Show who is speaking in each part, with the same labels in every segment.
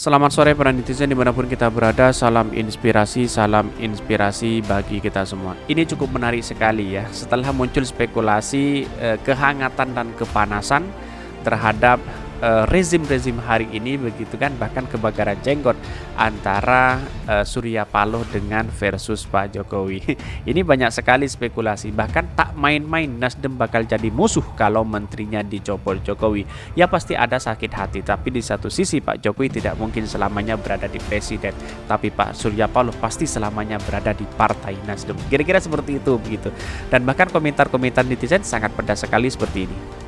Speaker 1: Selamat sore para netizen dimanapun kita berada, salam inspirasi bagi kita semua. Ini cukup menarik sekali ya, setelah muncul spekulasi kehangatan dan kepanasan terhadap rezim-rezim hari ini begitu kan, bahkan kebakaran jenggot antara Surya Paloh dengan versus Pak Jokowi. Ini banyak sekali spekulasi, bahkan tak main-main Nasdem bakal jadi musuh kalau menterinya dicopot Jokowi. Ya pasti ada sakit hati, tapi di satu sisi Pak Jokowi tidak mungkin selamanya berada di presiden, tapi Pak Surya Paloh pasti selamanya berada di partai Nasdem. Kira-kira seperti itu begitu. Dan bahkan komentar-komentar netizen sangat pedas sekali seperti ini.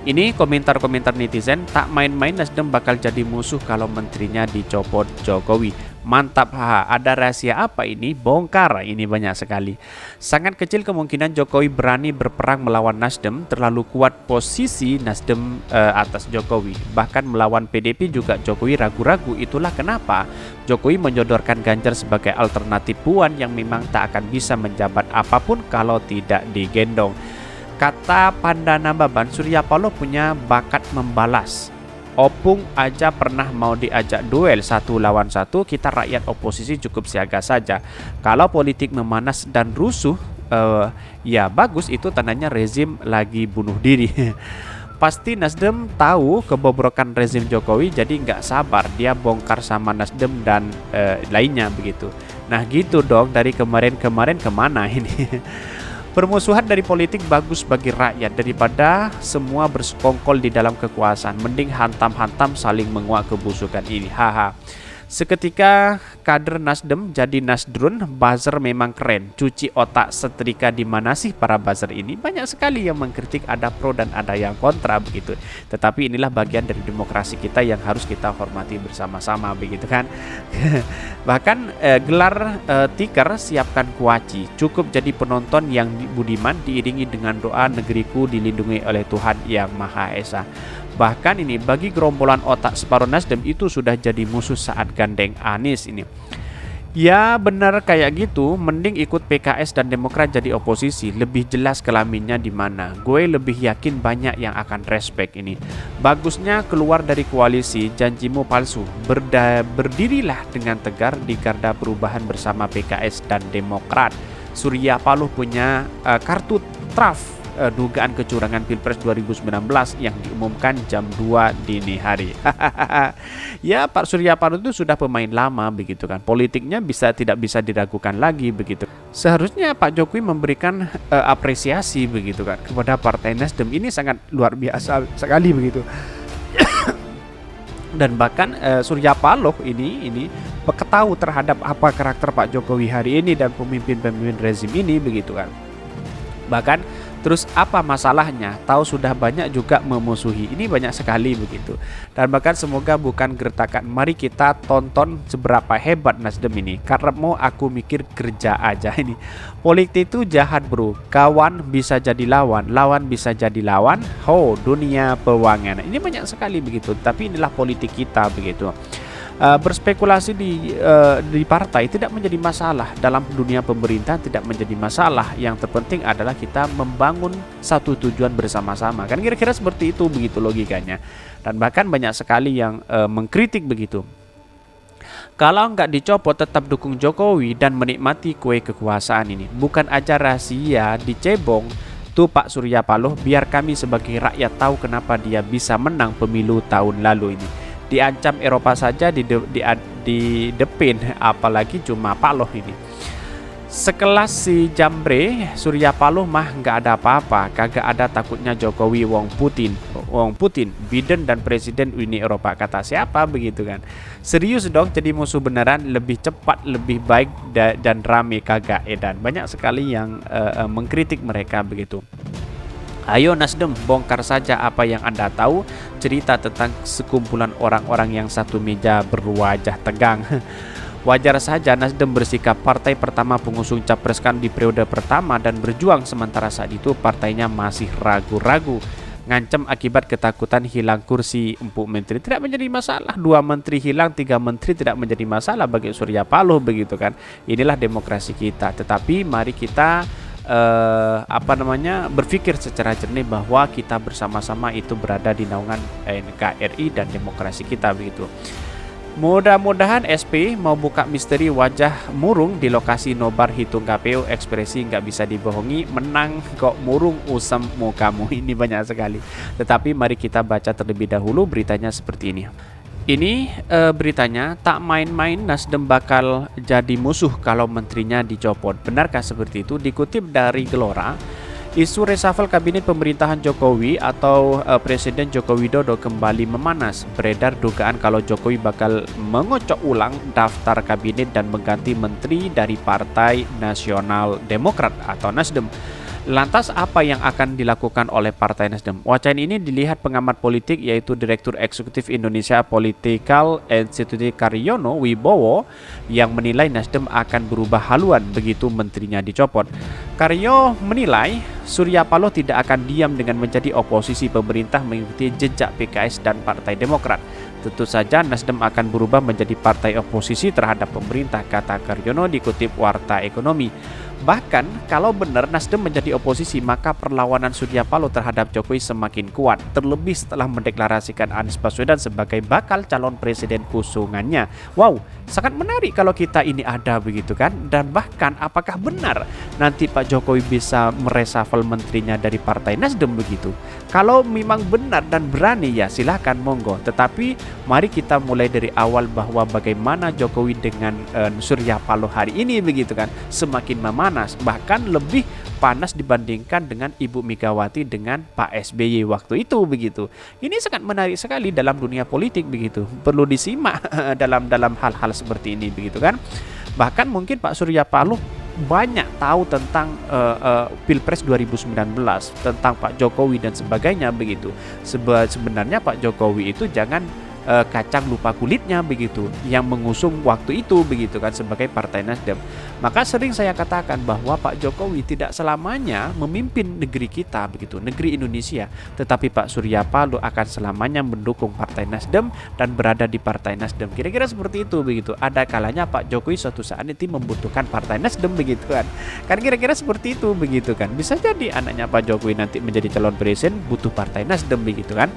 Speaker 1: Ini komentar-komentar netizen, tak main-main Nasdem bakal jadi musuh kalau menterinya dicopot Jokowi. Mantap, haha. Ada rahasia apa ini? Bongkar, ini banyak sekali. Sangat kecil kemungkinan Jokowi berani berperang melawan Nasdem, terlalu kuat posisi Nasdem atas Jokowi. Bahkan melawan PDP juga Jokowi ragu-ragu, itulah kenapa Jokowi menyodorkan Ganjar sebagai alternatif Puan yang memang tak akan bisa menjabat apapun kalau tidak digendong. Kata Pandana Baban, Surya Paloh punya bakat membalas. Opung aja pernah mau diajak duel 1 lawan 1, kita rakyat oposisi cukup siaga saja. Kalau politik memanas dan rusuh, ya bagus, itu tandanya rezim lagi bunuh diri. Pasti Nasdem tahu kebobrokan rezim Jokowi, jadi nggak sabar dia bongkar sama Nasdem dan lainnya begitu. Nah gitu dong, dari kemarin-kemarin kemana ini? Permusuhan dari politik bagus bagi rakyat daripada semua bersekongkol di dalam kekuasaan. Mending hantam-hantam saling menguak kebusukan ini. Haha. Seketika kader Nasdem jadi Nasdrun, buzzer memang keren. Cuci otak setrika di mana sih para buzzer ini? Banyak sekali yang mengkritik, ada pro dan ada yang kontra begitu. Tetapi inilah bagian dari demokrasi kita yang harus kita hormati bersama-sama begitu kan. Bahkan gelar tikar siapkan kuaci. Cukup jadi penonton yang budiman diiringi dengan doa negeriku dilindungi oleh Tuhan Yang Maha Esa. Bahkan ini bagi gerombolan otak separuh Nasdem itu sudah jadi musuh saat gandeng Anies ini. Ya benar kayak gitu, mending ikut PKS dan Demokrat jadi oposisi, lebih jelas kelaminnya di mana. Gue lebih yakin banyak yang akan respect ini. Bagusnya keluar dari koalisi, janjimu palsu. Berdirilah dengan tegar di garda perubahan bersama PKS dan Demokrat. Surya Paloh punya kartu traf dugaan kecurangan Pilpres 2019 yang diumumkan jam 2 dini hari. Ya Pak Surya Paloh itu sudah pemain lama begitu kan. Politiknya tidak bisa diragukan lagi begitu. Seharusnya Pak Jokowi memberikan apresiasi begitu kan kepada Partai Nasdem. Ini sangat luar biasa sekali begitu. Dan bahkan Surya Paloh ini ketahui terhadap apa karakter Pak Jokowi hari ini dan pemimpin-pemimpin rezim ini begitu kan. Bahkan terus apa masalahnya? Tahu sudah banyak juga memusuhi. Ini banyak sekali begitu. Dan bahkan semoga bukan gertakan. Mari kita tonton seberapa hebat Nasdem ini. Karena mau aku mikir kerja aja ini. Politik itu jahat bro. Kawan bisa jadi lawan, lawan bisa jadi lawan. Dunia pewangan. Ini banyak sekali begitu. Tapi inilah politik kita begitu. Berspekulasi di partai tidak menjadi masalah, dalam dunia pemerintahan tidak menjadi masalah. Yang terpenting adalah kita membangun satu tujuan bersama-sama, kan kira-kira seperti itu begitu logikanya. Dan bahkan banyak sekali yang mengkritik begitu. Kalau nggak dicopot tetap dukung Jokowi dan menikmati kue kekuasaan ini. Bukan aja rahasia dicebong tuh Pak Surya Paloh, biar kami sebagai rakyat tahu kenapa dia bisa menang pemilu tahun lalu ini. Diancam Eropa saja didepin, apalagi cuma Paloh ini. Sekelas si Jambre, Surya Paloh mah nggak ada apa-apa, kagak ada takutnya Jokowi wong Putin, Biden dan Presiden Uni Eropa, kata siapa begitu kan. Serius dong jadi musuh beneran, lebih cepat, lebih baik dan rame kagak edan. Banyak sekali yang mengkritik mereka begitu. Ayo Nasdem, bongkar saja apa yang Anda tahu, cerita tentang sekumpulan orang-orang yang satu meja berwajah tegang. Wajar saja Nasdem bersikap partai pertama pengusung capres kan di periode pertama dan berjuang, sementara saat itu partainya masih ragu-ragu. Ngancem akibat ketakutan hilang kursi empuk menteri tidak menjadi masalah. 2 menteri hilang, 3 menteri tidak menjadi masalah bagi Surya Paloh begitu kan. Inilah demokrasi kita. Tetapi mari kita berpikir secara jernih bahwa kita bersama-sama itu berada di naungan NKRI dan demokrasi kita begitu. Mudah-mudahan SP mau buka misteri wajah murung di lokasi nobar hitung KPU, ekspresi nggak bisa dibohongi, menang kok murung usam mukamu. Ini banyak sekali. Tetapi mari kita baca terlebih dahulu beritanya seperti ini. Ini beritanya, tak main-main Nasdem bakal jadi musuh kalau menterinya dicopot. Benarkah seperti itu? Dikutip dari Gelora, isu reshuffle kabinet pemerintahan Jokowi atau Presiden Joko Widodo kembali memanas. Beredar dugaan kalau Jokowi bakal mengocok ulang daftar kabinet dan mengganti menteri dari Partai Nasional Demokrat atau Nasdem. Lantas apa yang akan dilakukan oleh Partai Nasdem? Wacana ini dilihat pengamat politik yaitu Direktur Eksekutif Indonesia Political Institute Karyono Wibowo yang menilai Nasdem akan berubah haluan begitu menterinya dicopot. Karyo menilai Surya Paloh tidak akan diam dengan menjadi oposisi pemerintah mengikuti jejak PKS dan Partai Demokrat. Tentu saja Nasdem akan berubah menjadi partai oposisi terhadap pemerintah, kata Karyono dikutip Warta Ekonomi. Bahkan kalau benar Nasdem menjadi oposisi maka perlawanan Surya Paloh terhadap Jokowi semakin kuat, terlebih setelah mendeklarasikan Anies Baswedan sebagai bakal calon presiden kusungannya. Wow, sangat menarik kalau kita ini ada begitu kan. Dan bahkan apakah benar nanti Pak Jokowi bisa mereshuffle menterinya dari Partai Nasdem begitu? Kalau memang benar dan berani ya silahkan monggo. Tetapi mari kita mulai dari awal bahwa bagaimana Jokowi dengan Surya Paloh hari ini begitu kan, semakin memanas, bahkan lebih panas dibandingkan dengan Ibu Megawati dengan Pak SBY waktu itu begitu. Ini sangat menarik sekali dalam dunia politik begitu. Perlu disimak dalam hal-hal seperti ini begitu kan. Bahkan mungkin Pak Surya Paloh banyak tahu tentang Pilpres 2019, tentang Pak Jokowi dan sebagainya begitu. Sebenarnya Pak Jokowi itu jangan kacang lupa kulitnya begitu, yang mengusung waktu itu begitu kan sebagai Partai Nasdem. Maka sering saya katakan bahwa Pak Jokowi tidak selamanya memimpin negeri kita begitu, negeri Indonesia, tetapi Pak Surya Paloh akan selamanya mendukung Partai Nasdem dan berada di Partai Nasdem. Kira-kira seperti itu begitu. Ada kalanya Pak Jokowi suatu saat nanti membutuhkan Partai Nasdem begitu kan. Kan kira-kira seperti itu begitu kan. Bisa jadi anaknya Pak Jokowi nanti menjadi calon presiden butuh Partai Nasdem begitu kan.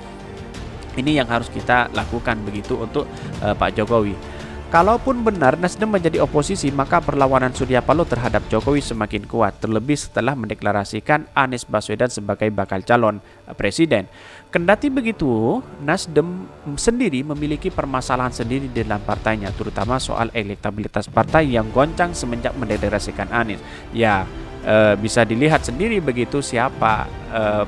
Speaker 1: Ini yang harus kita lakukan begitu untuk Pak Jokowi. Kalaupun benar Nasdem menjadi oposisi, maka perlawanan Surya Paloh terhadap Jokowi semakin kuat, terlebih setelah mendeklarasikan Anies Baswedan sebagai bakal calon presiden. Kendati begitu, Nasdem sendiri memiliki permasalahan sendiri di dalam partainya, terutama soal elektabilitas partai yang goncang semenjak mendeklarasikan Anies. Ya, bisa dilihat sendiri begitu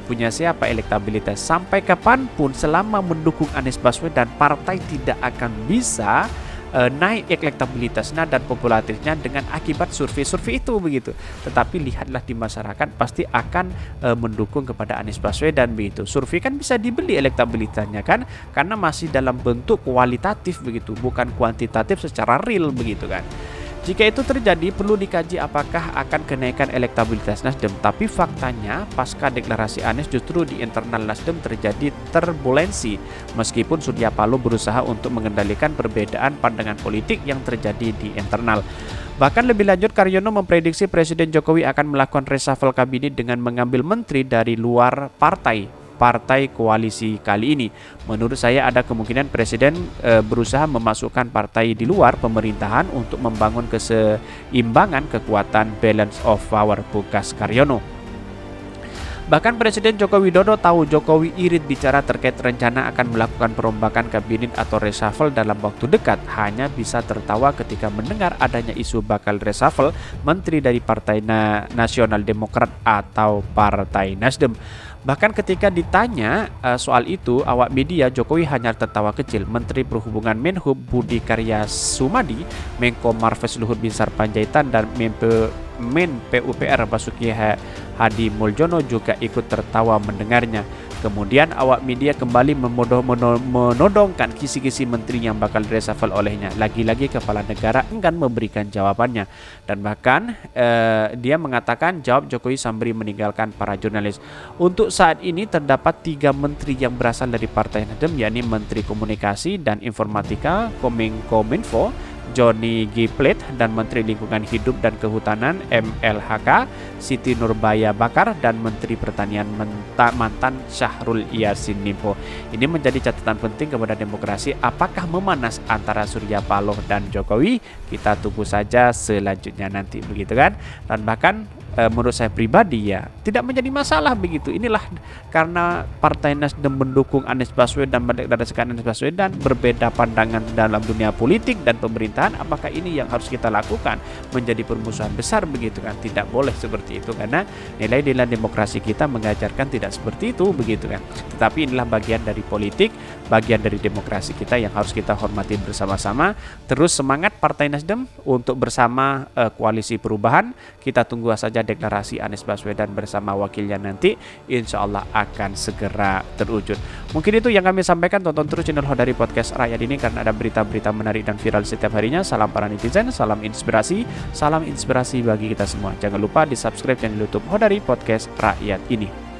Speaker 1: punya siapa elektabilitas. Sampai kapanpun selama mendukung Anies Baswedan, partai tidak akan bisa naik elektabilitasnya dan popularitasnya dengan akibat survei-survei itu begitu. Tetapi lihatlah di masyarakat pasti akan mendukung kepada Anies Baswedan begitu. Survei kan bisa dibeli elektabilitasnya kan, karena masih dalam bentuk kualitatif begitu, bukan kuantitatif secara real begitu kan. Jika itu terjadi, perlu dikaji apakah akan kenaikan elektabilitas Nasdem. Tapi faktanya, pasca deklarasi Anies justru di internal Nasdem terjadi turbulensi. Meskipun Surya Paloh berusaha untuk mengendalikan perbedaan pandangan politik yang terjadi di internal. Bahkan lebih lanjut, Karyono memprediksi Presiden Jokowi akan melakukan reshuffle kabinet dengan mengambil menteri dari luar partai koalisi kali ini. Menurut saya ada kemungkinan Presiden berusaha memasukkan partai di luar pemerintahan untuk membangun keseimbangan kekuatan, balance of power, pugas Karyono. Bahkan Presiden Joko Widodo tahu Jokowi irit bicara terkait rencana akan melakukan perombakan kabinet atau reshuffle dalam waktu dekat. Hanya bisa tertawa ketika mendengar adanya isu bakal reshuffle menteri dari Partai Nasional Demokrat atau Partai Nasdem. Bahkan ketika ditanya soal itu, awak media, Jokowi hanya tertawa kecil. Menteri Perhubungan Menhub Budi Karya Sumadi, Menko Marves Luhut Binsar Panjaitan, dan Men PUPR Basuki Hadi Muljono juga ikut tertawa mendengarnya. Kemudian awak media kembali menodongkan kisi-kisi menteri yang bakal reshuffle olehnya. Lagi-lagi kepala negara enggan memberikan jawabannya. Dan bahkan dia mengatakan jawab Jokowi sambil meninggalkan para jurnalis. Untuk saat ini terdapat 3 menteri yang berasal dari Partai Nasdem, yakni Menteri Komunikasi dan Informatika Kominfo, Johnny G. Plate, dan Menteri Lingkungan Hidup dan Kehutanan MLHK Siti Nurbaya Bakar, dan Menteri Pertanian mantan Syahrul Yassin Limpo. Ini menjadi catatan penting kepada demokrasi. Apakah memanas antara Surya Paloh dan Jokowi? Kita tunggu saja selanjutnya nanti, begitu kan. Dan bahkan menurut saya pribadi ya tidak menjadi masalah begitu. Inilah karena Partai Nasdem mendukung Anies Baswedan, mendeklarasikan Anies Baswedan, berbeda pandangan dalam dunia politik dan pemerintahan. Apakah ini yang harus kita lakukan menjadi permusuhan besar begitu kan? Tidak boleh seperti itu, karena nilai-nilai demokrasi kita mengajarkan tidak seperti itu begitu kan. Tetapi inilah bagian dari politik, bagian dari demokrasi kita yang harus kita hormati bersama-sama. Terus semangat Partai Nasdem untuk bersama koalisi perubahan. Kita tunggu saja deklarasi Anies Baswedan bersama wakilnya nanti, insya Allah akan segera terwujud. Mungkin itu yang kami sampaikan. Tonton terus channel Hodari Podcast Rakyat ini karena ada berita-berita menarik dan viral setiap harinya. Salam para netizen, salam inspirasi bagi kita semua. Jangan lupa di subscribe channel YouTube Hodari Podcast Rakyat ini.